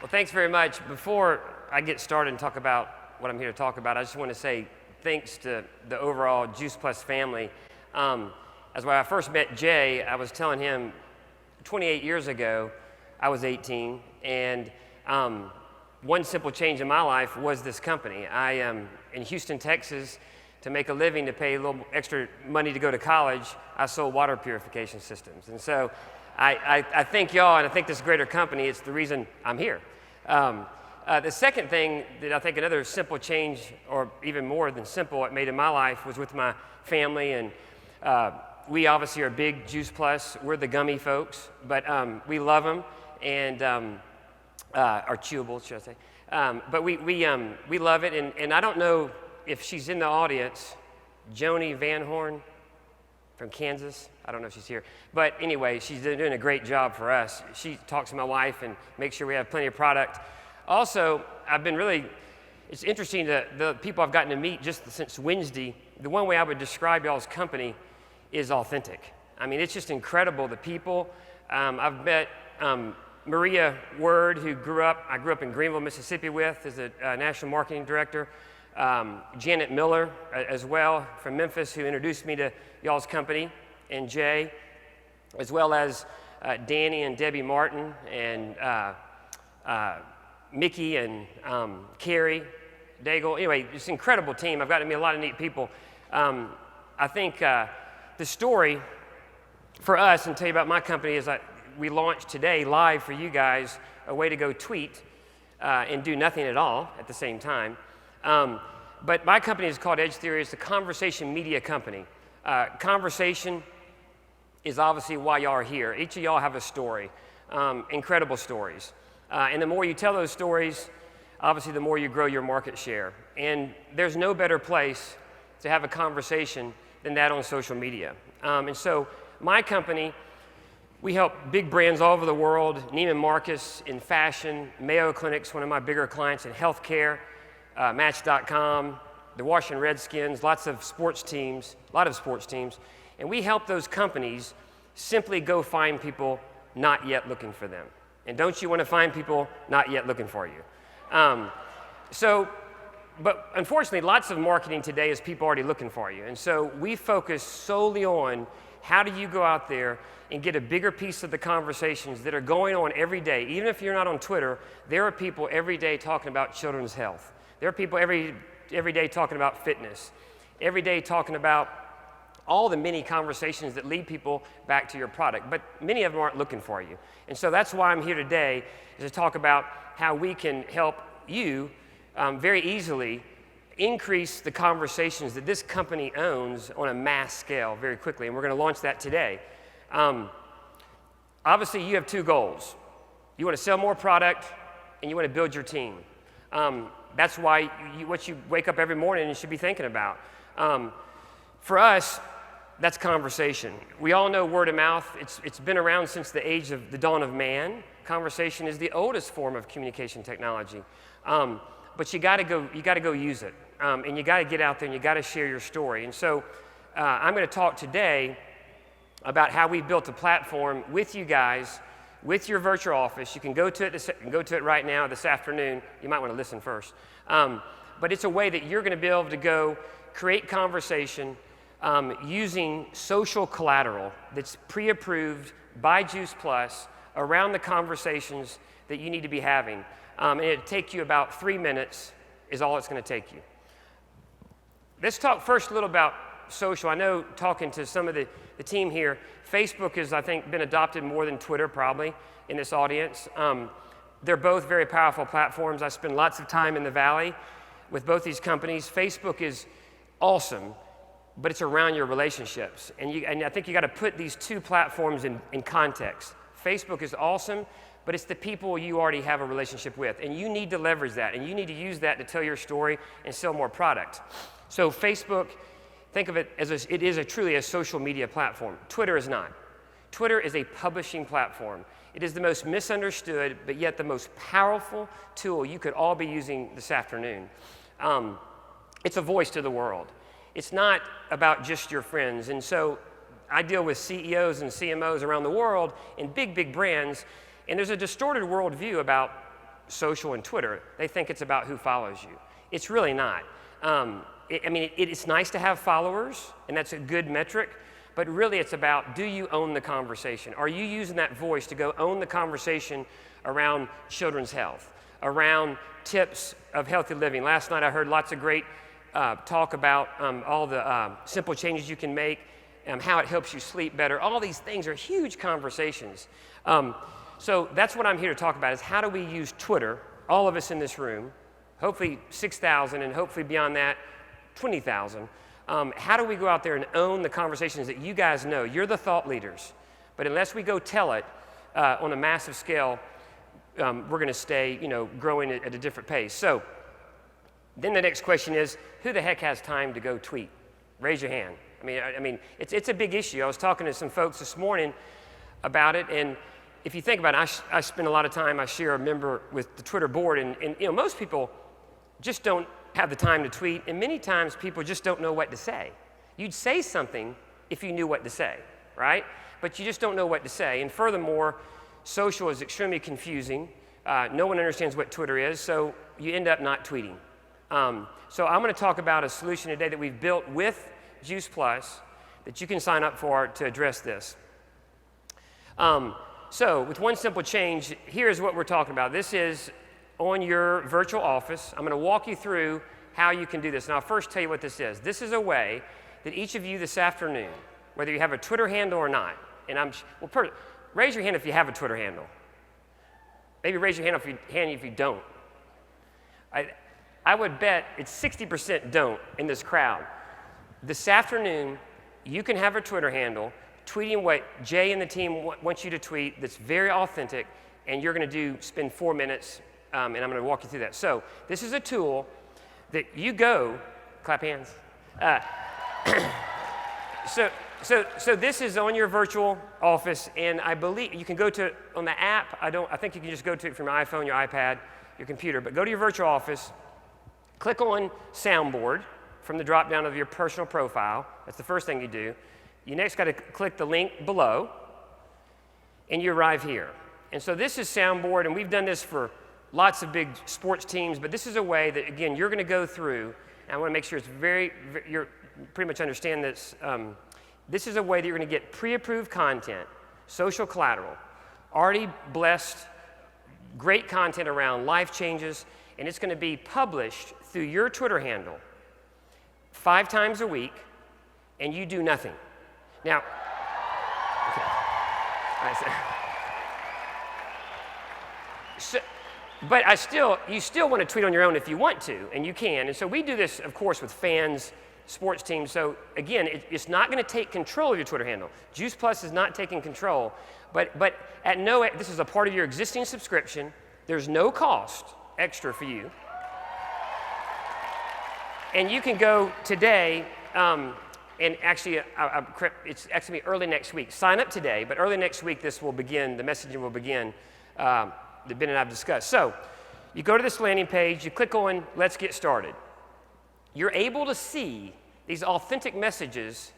Well, thanks very much. Before I get started and talk about what I'm here to talk about, I just want to say thanks to the overall Juice Plus family. As when I first met Jay, I was telling him 28 years ago, I was 18, and one simple change in my life was this company. I am in Houston, Texas. To make a living, to pay a little extra money to go to college, I sold water purification systems. And so I thank y'all, and I think this greater company, it's the reason I'm here. The second thing that I think another simple change, or even more than simple, it made in my life was with my family. And we obviously are big Juice Plus. We're the gummy folks, but we love them and are chewable, should I say. But we love it, and I don't know if she's in the audience, Joni Van Horn from Kansas. I don't know if she's here. But anyway, she's doing a great job for us. She talks to my wife and makes sure we have plenty of product. Also, it's interesting that the people I've gotten to meet just since Wednesday, the one way I would describe y'all's company is authentic. I mean, it's just incredible, the people. I've met Maria Word, I grew up in Greenville, Mississippi with, as a national marketing director. Janet Miller as well from Memphis, who introduced me to y'all's company, and Jay, as well as Danny and Debbie Martin, and Mickey and Carrie Daigle. Anyway, it's an incredible team. I've got to meet a lot of neat people. I think the story for us, and tell you about my company, is that we launched today live for you guys a way to go tweet and do nothing at all at the same time. But my company is called Edge Theory. It's a conversation media company. Conversation is obviously why y'all are here. Each of y'all have a story, incredible stories. And the more you tell those stories, obviously the more you grow your market share. And there's no better place to have a conversation than that on social media. And so my company, we help big brands all over the world, Neiman Marcus in fashion, Mayo Clinic's one of my bigger clients in healthcare, Match.com, the Washington Redskins, a lot of sports teams, and we help those companies simply go find people not yet looking for them. And don't you want to find people not yet looking for you? But unfortunately, lots of marketing today is people already looking for you. And so we focus solely on how do you go out there and get a bigger piece of the conversations that are going on every day. Even if you're not on Twitter, there are people every day talking about children's health. There are people every day talking about fitness, every day talking about all the many conversations that lead people back to your product, but many of them aren't looking for you. And so that's why I'm here today, is to talk about how we can help you very easily increase the conversations that this company owns on a mass scale very quickly, and we're going to launch that today. Obviously, you have two goals. You want to sell more product, and you want to build your team. That's why what you wake up every morning and should be thinking about. For us, that's conversation. We all know word of mouth. It's been around since the age of the dawn of man. Conversation is the oldest form of communication technology. But you got to go use it, and you got to get out there and you got to share your story. And so I'm going to talk today about how we built a platform with you guys, with your virtual office. You can go to it right now, this afternoon. You might want to listen first. But it's a way that you're going to be able to go create conversation using social collateral that's pre-approved by Juice Plus around the conversations that you need to be having. And it'll take you about 3 minutes is all it's going to take you. Let's talk first a little about social. I know, talking to some of the team here, Facebook has, I think, been adopted more than Twitter probably in this audience. They're both very powerful platforms. I spend lots of time in the Valley with both these companies. Facebook is awesome, but it's around your relationships. And I think you got to put these two platforms in context. Facebook is awesome, but it's the people you already have a relationship with. And you need to leverage that, and you need to use that to tell your story and sell more product. So Facebook, think of it as it is truly a social media platform. Twitter is not. Twitter is a publishing platform. It is the most misunderstood, but yet the most powerful tool you could all be using this afternoon. It's a voice to the world. It's not about just your friends. And so I deal with CEOs and CMOs around the world in big, big brands, and there's a distorted worldview about social and Twitter, they think it's about who follows you. It's really not. It's nice to have followers, and that's a good metric, but really it's about, do you own the conversation? Are you using that voice to go own the conversation around children's health, around tips of healthy living? Last night I heard lots of great talk about all the simple changes you can make, how it helps you sleep better. All these things are huge conversations. So that's what I'm here to talk about, is how do we use Twitter, all of us in this room, hopefully 6,000, and hopefully beyond that, 20,000. How do we go out there and own the conversations that you guys know? You're the thought leaders. But unless we go tell it on a massive scale, we're going to stay, growing at a different pace. So then the next question is, who the heck has time to go tweet? Raise your hand. It's a big issue. I was talking to some folks this morning about it, and if you think about it, I spend a lot of time, I share a member with the Twitter board, and most people just don't have the time to tweet, and many times people just don't know what to say. You'd say something if you knew what to say, right? But you just don't know what to say. And furthermore, social is extremely confusing. No one understands what Twitter is, so you end up not tweeting. So I'm going to talk about a solution today that we've built with Juice Plus that you can sign up for to address this. So with one simple change, here's what we're talking about. This is on your virtual office. I'm going to walk you through how you can do this. And I'll first tell you what this is. This is a way that each of you this afternoon, whether you have a Twitter handle or not, and raise your hand if you have a Twitter handle. Maybe raise your hand if you don't. I would bet it's 60% don't in this crowd. This afternoon, you can have a Twitter handle, tweeting what Jay and the team want you to tweet that's very authentic, and you're going to spend 4 minutes, and I'm going to walk you through that. So this is a tool that you go, clap hands. So this is on your virtual office, and I believe you can go to on the app. I think you can just go to it from your iPhone, your iPad, your computer. But go to your virtual office, click on Soundboard from the drop down of your personal profile. That's the first thing you do. You next got to click the link below, and you arrive here. And so this is Soundboard, and we've done this for lots of big sports teams, but this is a way that, again, you're going to go through, and I want to make sure it's you're pretty much understand this. This is a way that you're going to get pre-approved content, social collateral, already blessed, great content around life changes, and it's going to be published through your Twitter handle 5 times a week, and you do nothing. Now, okay. But you still want to tweet on your own if you want to, and you can. And so we do this, of course, with fans, sports teams. So again, it's not going to take control of your Twitter handle. Juice Plus is not taking control, but this is a part of your existing subscription. There's no cost extra for you. And you can go today, and actually, it's actually early next week. Sign up today, but early next week this will begin, the messaging will begin, that Ben and I have discussed. So you go to this landing page, you click on Let's Get Started. You're able to see these authentic messages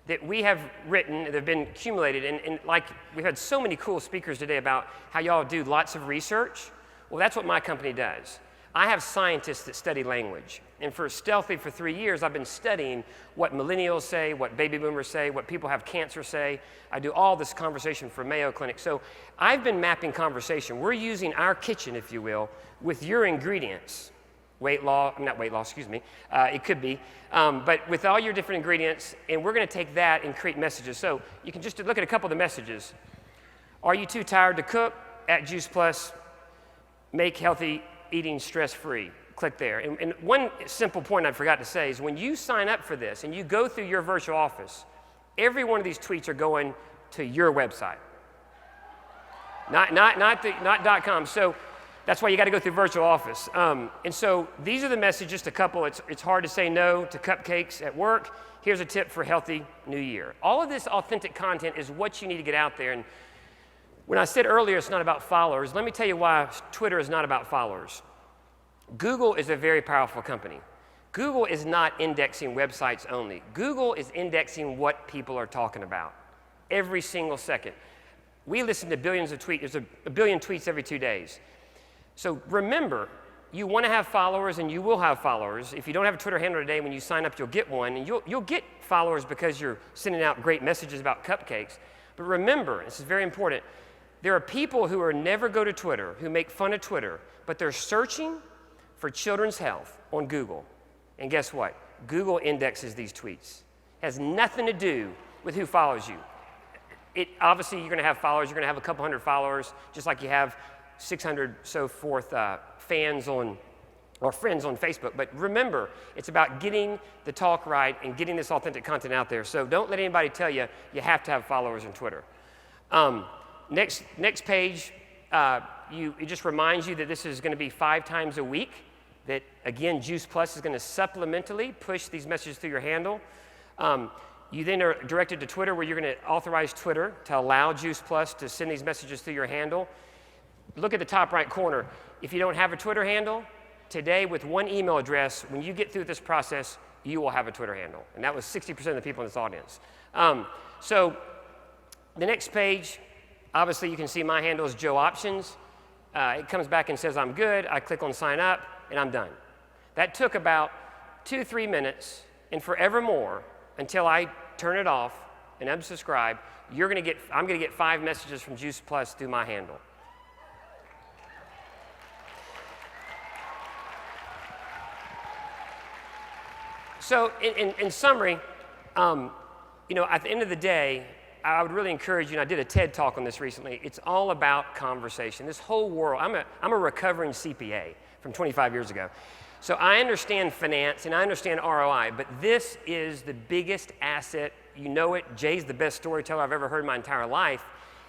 that we have written, that have been accumulated, and like we've had so many cool speakers today about how y'all do lots of research. Well, that's what my company does. I have scientists that study language, and for 3 years, I've been studying what millennials say, what baby boomers say, what people have cancer say. I do all this conversation for Mayo Clinic. So I've been mapping conversation. We're using our kitchen, if you will, with your ingredients. Not weight loss, excuse me. It could be, but with all your different ingredients, and we're going to take that and create messages. So you can just look at a couple of the messages. Are you too tired to cook? At Juice Plus, make healthy eating stress-free. Click there. And one simple point I forgot to say is when you sign up for this and you go through your virtual office, every one of these tweets are going to your website, not .com. So that's why you got to go through virtual office. And so these are the messages, just a couple. It's hard to say no to cupcakes at work. Here's a tip for healthy new year. All of this authentic content is what you need to get out there. And when I said earlier it's not about followers, let me tell you why Twitter is not about followers. Google is a very powerful company. Google is not indexing websites only. Google is indexing what people are talking about every single second. We listen to billions of tweets. There's a billion tweets every 2 days. So remember, you want to have followers and you will have followers. If you don't have a Twitter handle today, when you sign up, you'll get one. And you'll get followers because you're sending out great messages about cupcakes. But remember, this is very important, there are people who are never go to Twitter, who make fun of Twitter, but they're searching for children's health on Google. And guess what? Google indexes these tweets. It has nothing to do with who follows you. Obviously, you're going to have followers. You're going to have a couple hundred followers, just like you have 600 so forth fans on or friends on Facebook. But remember, it's about getting the talk right and getting this authentic content out there. So don't let anybody tell you you have to have followers on Twitter. Next page, it just reminds you that this is going to be 5 times a week. That, again, Juice Plus is going to supplementally push these messages through your handle. You then are directed to Twitter, where you're going to authorize Twitter to allow Juice Plus to send these messages through your handle. Look at the top right corner. If you don't have a Twitter handle, today with one email address, when you get through this process, you will have a Twitter handle. And that was 60% of the people in this audience. So the next page, obviously you can see my handle is Joe Options. It comes back and says I'm good. I click on sign up, and I'm done. That took about 2-3 minutes, and forevermore, until I turn it off and unsubscribe, I'm going to get 5 messages from Juice Plus through my handle. So in summary, at the end of the day, I would really encourage you, and I did a TED Talk on this recently, it's all about conversation. This whole world, I'm a recovering CPA from 25 years ago. So I understand finance and I understand ROI, but this is the biggest asset. You know it. Jay's the best storyteller I've ever heard in my entire life.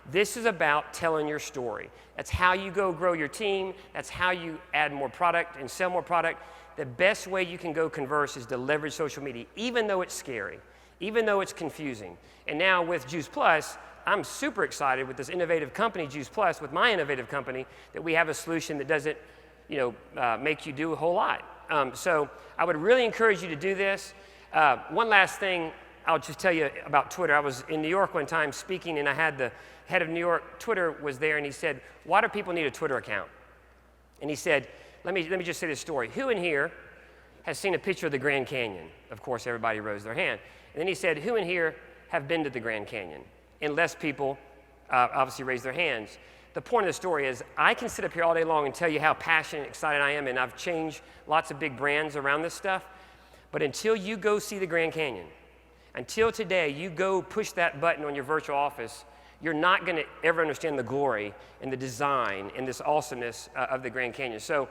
This is about telling your story. That's how you go grow your team. That's how you add more product and sell more product. The best way you can go converse is to leverage social media, even though it's scary, even though it's confusing. And now with Juice Plus, I'm super excited with this innovative company, Juice Plus, with my innovative company, that we have a solution that doesn't make you do a whole lot. So I would really encourage you to do this. One last thing I'll just tell you about Twitter. I was in New York one time speaking, and I had the head of New York Twitter was there, and he said, "Why do people need a Twitter account?" And he said, let me just say this story. Who in here has seen a picture of the Grand Canyon? Of course, everybody raised their hand. And then he said, who in here have been to the Grand Canyon? And less people obviously raised their hands. The point of the story is I can sit up here all day long and tell you how passionate and excited I am, and I've changed lots of big brands around this stuff. But until you go see the Grand Canyon, until today you go push that button on your virtual office, you're not going to ever understand the glory and the design and this awesomeness of the Grand Canyon. So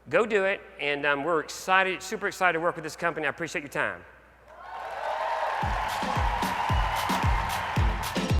go do it, and we're excited, super excited to work with this company. I appreciate your time.